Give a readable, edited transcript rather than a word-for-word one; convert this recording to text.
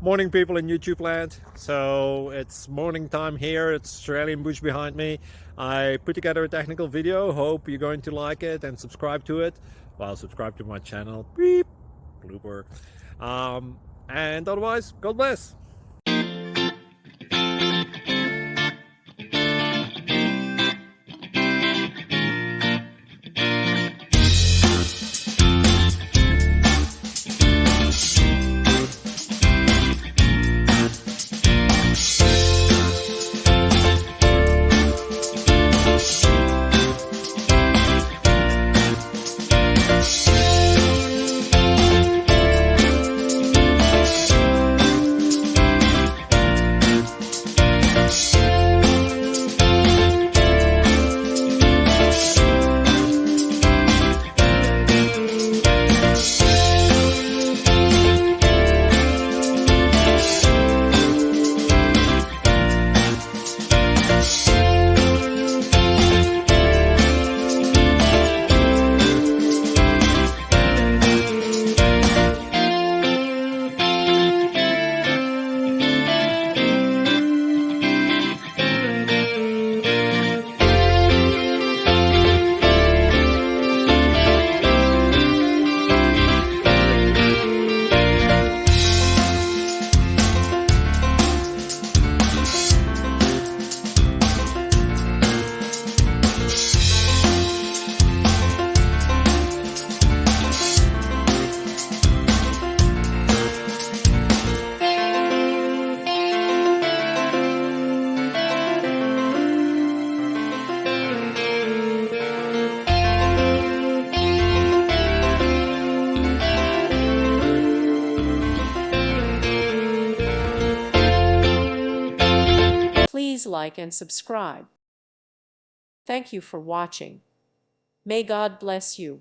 Morning, people in YouTube land. So it's morning time here. It's Australian bush behind me. I put together a technical video. Hope you're going to like it and subscribe to it. Well, subscribe to my channel. Beep. Blooper. And otherwise, God bless. Please like and subscribe. Thank you for watching. May God bless you.